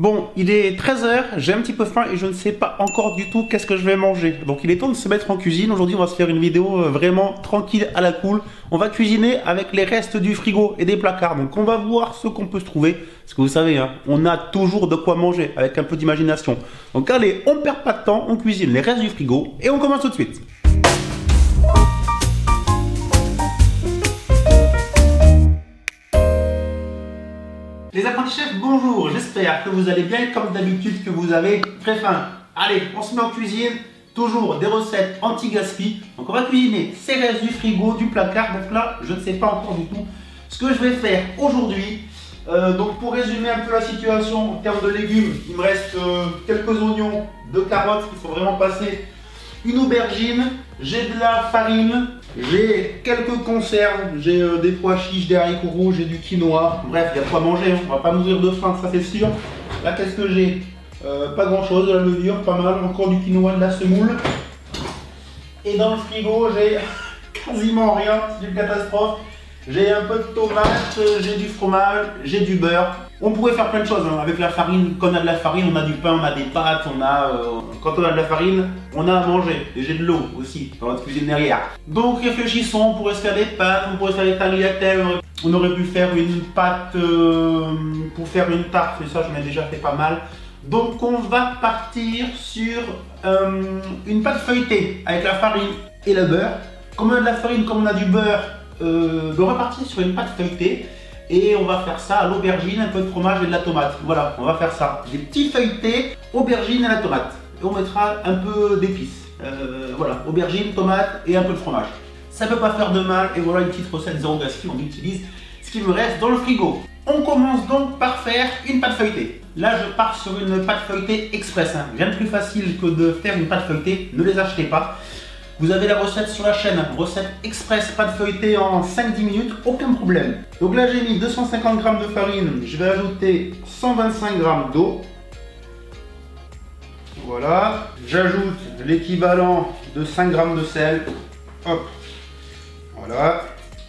Bon, il est 13 h, j'ai un petit peu faim et je ne sais pas encore du tout qu'est-ce que je vais manger. Donc il est temps de se mettre en cuisine. Aujourd'hui, on va se faire une vidéo vraiment tranquille à la cool. On va cuisiner avec les restes du frigo et des placards. Donc on va voir ce qu'on peut se trouver. Parce que vous savez, hein, on a toujours de quoi manger avec un peu d'imagination. Donc allez, on ne perd pas de temps, on cuisine les restes du frigo et on commence tout de suite. Les apprentis chefs, bonjour, j'espère que vous allez bien comme d'habitude que vous avez très faim. Allez, on se met en cuisine, toujours des recettes anti-gaspi. Donc on va cuisiner ces restes du frigo, du placard. Donc là, je ne sais pas encore du tout ce que je vais faire aujourd'hui. Donc pour résumer un peu la situation en termes de légumes, il me reste quelques oignons, 2 carottes qu'il faut vraiment passer, une aubergine, j'ai de la farine, j'ai quelques conserves, j'ai des pois chiches, des haricots rouges, j'ai du quinoa. Bref, il y a de quoi manger, on va pas mourir de faim, ça c'est sûr. Là, qu'est-ce que j'ai? Pas grand chose, de la levure, pas mal, encore du quinoa, de la semoule. Et dans le frigo, j'ai quasiment rien, c'est une catastrophe. J'ai un peu de tomates, j'ai du fromage, j'ai du beurre. On pourrait faire plein de choses hein. Avec la farine. Quand on a de la farine, on a du pain, on a des pâtes, quand on a de la farine, on a à manger. Et j'ai de l'eau aussi dans notre cuisine derrière. Donc réfléchissons, on pourrait se faire des pâtes, on pourrait se faire des tagliatelles. On aurait pu faire une pâte pour faire une tarte, et ça j'en ai déjà fait pas mal. Donc on va partir sur une pâte feuilletée avec la farine et le beurre. Comme on a de la farine, comme on a du beurre, on va partir sur une pâte feuilletée. Et on va faire ça à l'aubergine, un peu de fromage et de la tomate. Voilà, on va faire ça. Des petits feuilletés, aubergine et la tomate. Et on mettra un peu d'épices. Voilà, aubergine, tomate et un peu de fromage. Ça ne peut pas faire de mal. Et voilà une petite recette zéro gaspille. On utilise ce qui me reste dans le frigo. On commence donc par faire une pâte feuilletée. Là, je pars sur une pâte feuilletée express. Hein. Rien de plus facile que de faire une pâte feuilletée. Ne les achetez pas. Vous avez la recette sur la chaîne, recette express, pâte feuilletée en 5-10 minutes, aucun problème. Donc là j'ai mis 250 g de farine, je vais ajouter 125 g d'eau. Voilà, j'ajoute l'équivalent de 5 g de sel. Hop, voilà.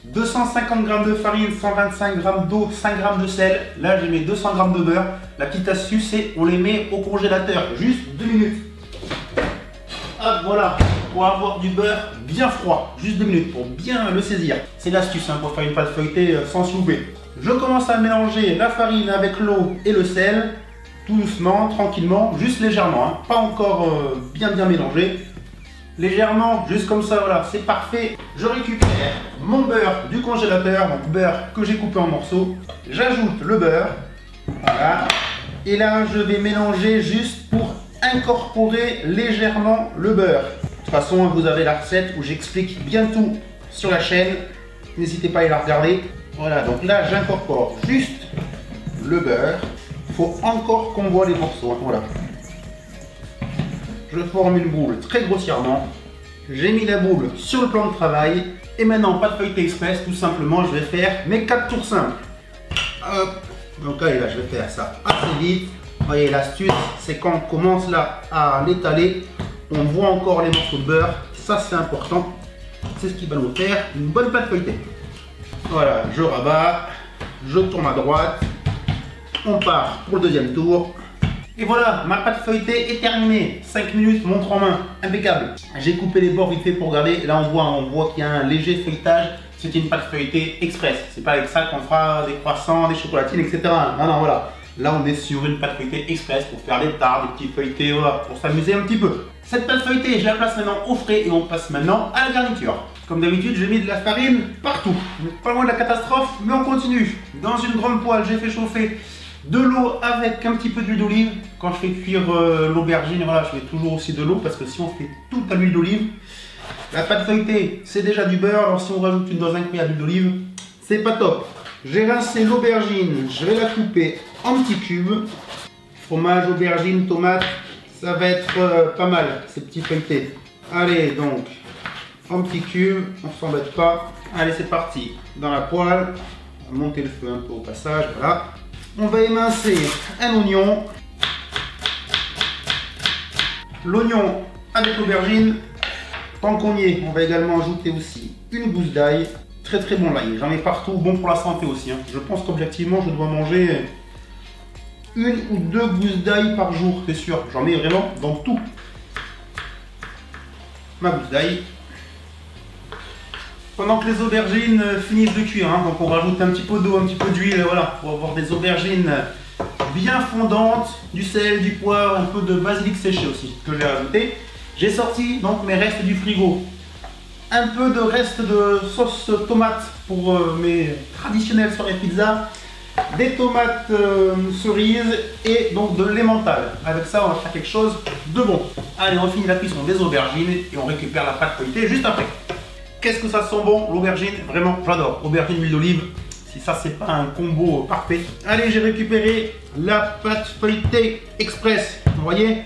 250 g de farine, 125 g d'eau, 5 g de sel. Là j'ai mis 200 g de beurre. La petite astuce c'est on les met au congélateur, juste 2 minutes. Hop, voilà, pour avoir du beurre bien froid, juste 2 minutes pour bien le saisir. C'est l'astuce hein, pour faire une pâte feuilletée sans se louper. Je commence à mélanger la farine avec l'eau et le sel, tout doucement, tranquillement, juste légèrement, hein, pas encore bien mélangé. Légèrement, juste comme ça, voilà, c'est parfait. Je récupère mon beurre du congélateur, donc beurre que j'ai coupé en morceaux. J'ajoute le beurre, voilà. Et là, je vais mélanger juste pour incorporer légèrement le beurre. De toute façon, vous avez la recette où j'explique bien tout sur la chaîne. N'hésitez pas à la regarder. Voilà, donc là, j'incorpore juste le beurre. Il faut encore qu'on voit les morceaux. Hein, voilà. Je forme une boule très grossièrement. J'ai mis la boule sur le plan de travail. Et maintenant, pâte feuilletée express, tout simplement, je vais faire mes 4 tours simples. Hop. Donc allez, là, je vais faire ça assez vite. Vous voyez, l'astuce, c'est quand on commence là à l'étaler, on voit encore les morceaux de beurre. Ça, c'est important. C'est ce qui va nous faire une bonne pâte feuilletée. Voilà, je rabats, je tourne à droite. On part pour le deuxième tour. Et voilà, ma pâte feuilletée est terminée. 5 minutes, montre en main, impeccable. J'ai coupé les bords vite fait pour regarder. Là, on voit qu'il y a un léger feuilletage. C'est une pâte feuilletée express. C'est pas avec ça qu'on fera des croissants, des chocolatines, etc. Non, voilà. Là, on est sur une pâte feuilletée express pour faire des tartes, des petits feuilletés, voilà, pour s'amuser un petit peu. Cette pâte feuilletée, je la place maintenant au frais et on passe maintenant à la garniture. Comme d'habitude, j'ai mis de la farine partout. Pas loin de la catastrophe, mais on continue. Dans une grande poêle, j'ai fait chauffer de l'eau avec un petit peu d'huile d'olive. Quand je fais cuire l'aubergine, voilà, je mets toujours aussi de l'eau parce que si on fait tout à l'huile d'olive, la pâte feuilletée, c'est déjà du beurre. Alors si on rajoute une dose incroyable d'huile d'olive, c'est pas top. J'ai rincé l'aubergine, je vais la couper en petits cubes. Fromage, aubergine, tomate, ça va être pas mal ces petits feuilletés. Allez donc, en petits cubes, on s'embête pas. Allez, c'est parti. Dans la poêle, on va monter le feu un peu au passage, voilà. On va émincer un oignon. L'oignon avec l'aubergine. Tant qu'on y est, on va également ajouter aussi une gousse d'ail. Très bon l'ail, j'en ai partout, bon pour la santé aussi. Hein. Je pense qu'objectivement, je dois manger une ou deux gousses d'ail par jour, c'est sûr. J'en mets vraiment dans tout. Ma gousse d'ail. Pendant que les aubergines finissent de cuire, hein, donc on rajoute un petit peu d'eau, un petit peu d'huile, voilà, pour avoir des aubergines bien fondantes, du sel, du poivre, un peu de basilic séché aussi que j'ai ajouté. J'ai sorti donc mes restes du frigo. Un peu de reste de sauce tomate pour mes traditionnelles soirées pizza, des tomates cerises et donc de l'emmental. Avec ça, on va faire quelque chose de bon. Allez, on finit la cuisson des aubergines et on récupère la pâte feuilletée juste après. Qu'est-ce que ça sent bon, l'aubergine? Vraiment, j'adore. Aubergine, huile d'olive, si ça, c'est pas un combo parfait. Allez, j'ai récupéré la pâte feuilletée express. Vous voyez,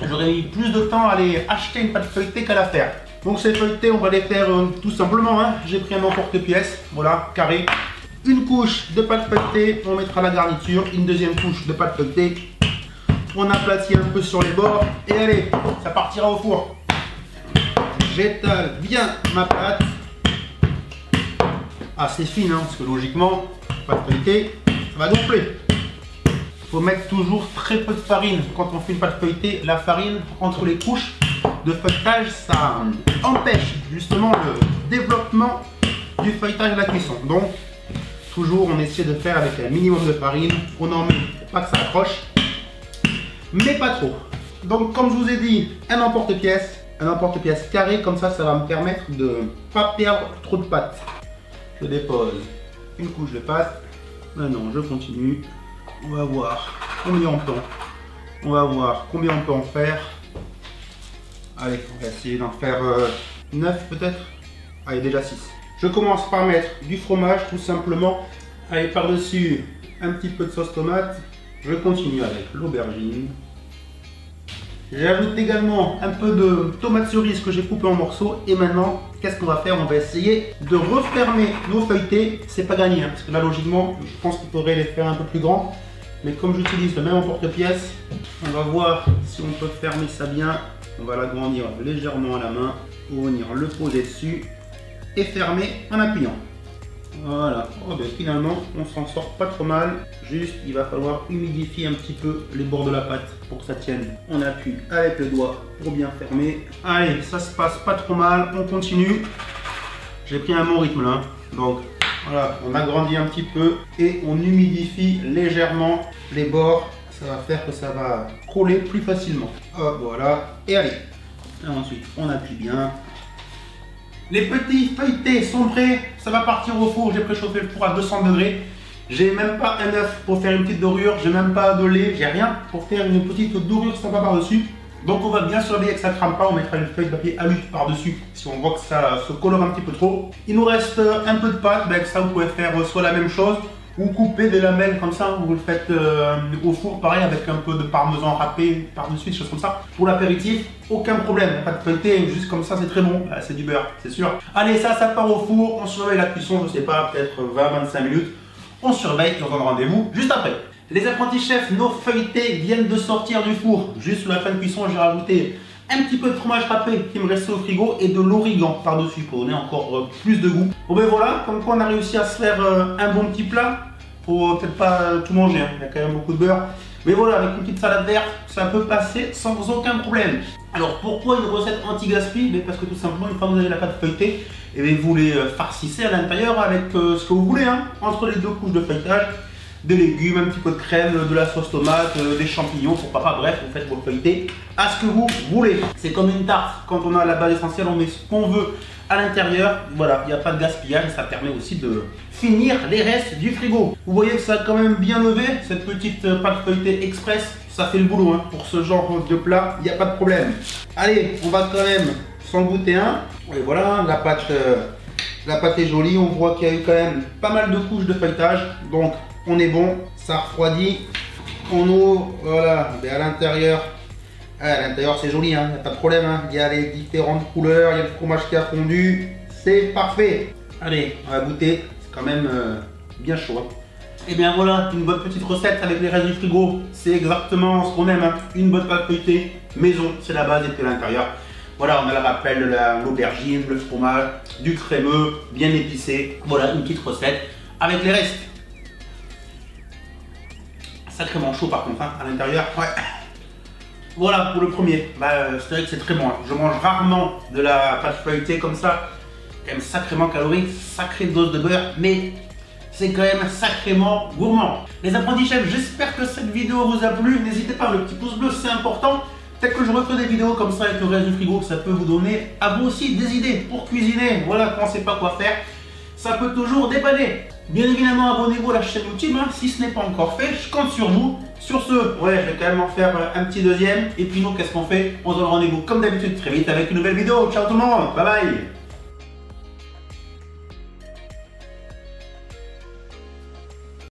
j'aurais mis plus de temps à aller acheter une pâte feuilletée qu'à la faire. Donc ces feuilletés, on va les faire tout simplement. Hein. J'ai pris un emporte-pièce, voilà, carré. Une couche de pâte feuilletée, on mettra la garniture. Une deuxième couche de pâte feuilletée. On aplatit un peu sur les bords. Et allez, ça partira au four. J'étale bien ma pâte. Assez fine, hein, parce que logiquement, pâte feuilletée, ça va gonfler. Il faut mettre toujours très peu de farine. Quand on fait une pâte feuilletée, la farine entre les couches de feuilletage, ça empêche justement le développement du feuilletage de la cuisson. Donc, toujours on essaie de faire avec un minimum de farine. On en met pour pas que ça accroche, mais pas trop. Donc, comme je vous ai dit, un emporte-pièce carré, comme ça va me permettre de ne pas perdre trop de pâte. Je dépose une couche de pâte. Maintenant, je continue. On va voir combien on peut en faire. Allez, on va essayer d'en faire 9 peut-être. Allez, déjà 6. Je commence par mettre du fromage tout simplement. Allez, par-dessus un petit peu de sauce tomate. Je continue avec l'aubergine. J'ajoute également un peu de tomates cerises que j'ai coupé en morceaux. Et maintenant, qu'est-ce qu'on va faire? On va essayer de refermer nos feuilletés. C'est pas gagné, hein, parce que là, logiquement, je pense qu'il faudrait les faire un peu plus grands. Mais comme j'utilise le même emporte-pièce, on va voir si on peut fermer ça bien. On va l'agrandir légèrement à la main pour venir le poser dessus et fermer en appuyant. Voilà, oh ben, finalement on s'en sort pas trop mal. Juste il va falloir humidifier un petit peu les bords de la pâte pour que ça tienne. On appuie avec le doigt pour bien fermer. Allez, ça se passe pas trop mal, on continue. J'ai pris un bon rythme là, donc voilà, on agrandit un petit peu et on humidifie légèrement les bords. Ça va faire que ça va coller plus facilement. Hop, voilà, et allez. Et ensuite on appuie bien. Les petits feuilletés sont prêts, ça va partir au four. J'ai préchauffé le four à 200 degrés. J'ai même pas un œuf pour faire une petite dorure, j'ai même pas de lait, j'ai rien pour faire une petite dorure sympa par-dessus. Donc on va bien surveiller que ça ne crame pas, on mettra une feuille de papier alu par-dessus si on voit que ça se colore un petit peu trop. Il nous reste un peu de pâte, avec ça vous pouvez faire soit la même chose ou couper des lamelles comme ça, vous le faites au four pareil avec un peu de parmesan râpé par-dessus, des choses comme ça. Pour l'apéritif, aucun problème, pas de feuilleté, juste comme ça c'est très bon, c'est du beurre, c'est sûr. Allez, ça part au four, on surveille la cuisson, je sais pas, peut-être 20-25 minutes. On surveille et on donne rendez-vous juste après. Les apprentis chefs, nos feuilletés viennent de sortir du four. Juste sur la fin de cuisson, j'ai rajouté un petit peu de fromage râpé qui me restait au frigo et de l'origan par-dessus pour donner encore plus de goût. Bon ben voilà, comme quoi on a réussi à se faire un bon petit plat. Faut peut-être pas tout manger, hein. Il y a quand même beaucoup de beurre. Mais voilà, avec une petite salade verte, ça peut passer sans aucun problème. Alors pourquoi une recette anti-gaspi? Parce que tout simplement, une fois que vous avez la pâte feuilletée, et bien, vous les farcissez à l'intérieur avec ce que vous voulez, hein. Entre les deux couches de feuilletage, des légumes, un petit peu de crème, de la sauce tomate, des champignons, pourquoi pas, bref, vous faites vos feuilletés à ce que vous voulez. C'est comme une tarte, quand on a la base essentielle, on met ce qu'on veut à l'intérieur. Voilà, il n'y a pas de gaspillage et ça permet aussi de finir les restes du frigo. Vous voyez que ça a quand même bien levé, cette petite pâte feuilletée express, ça fait le boulot, hein. Pour ce genre de plat, il n'y a pas de problème. Allez, on va quand même s'en goûter un. Et voilà, la pâte est jolie, on voit qu'il y a eu quand même pas mal de couches de feuilletage, donc on est bon, ça refroidit, on ouvre, voilà, et à l'intérieur c'est joli, hein, il n'y a pas de problème, hein. Il y a les différentes couleurs, il y a le fromage qui a fondu, c'est parfait. Allez, on va goûter, c'est quand même bien chaud. Hein. Et bien voilà, une bonne petite recette avec les restes du frigo, c'est exactement ce qu'on aime, hein. Une bonne pâte feuilletée, maison, c'est la base et puis à l'intérieur. Voilà, on a le rappel de l'aubergine, le fromage, du crémeux, bien épicé. Voilà, une petite recette avec les restes. sacrément chaud par contre, hein, à l'intérieur. Ouais. Voilà pour le premier. C'est vrai que c'est très bon. Hein. Je mange rarement de la pâte feuilletée comme ça. Quand même sacrément calorique, sacrée dose de beurre, mais c'est quand même sacrément gourmand. Les apprentis chefs, j'espère que cette vidéo vous a plu. N'hésitez pas, le petit pouce bleu, c'est important. Peut-être que je refais des vidéos comme ça avec le reste du frigo, que ça peut vous donner à vous aussi des idées pour cuisiner. Voilà, quand on ne sait pas quoi faire, ça peut toujours dépanner. Bien évidemment, abonnez-vous à la chaîne YouTube, hein, si ce n'est pas encore fait, je compte sur vous. Sur ce, ouais, je vais quand même en faire un petit deuxième. Et puis nous, qu'est-ce qu'on fait? On se donne rendez-vous comme d'habitude très vite avec une nouvelle vidéo. Ciao tout le monde, bye bye.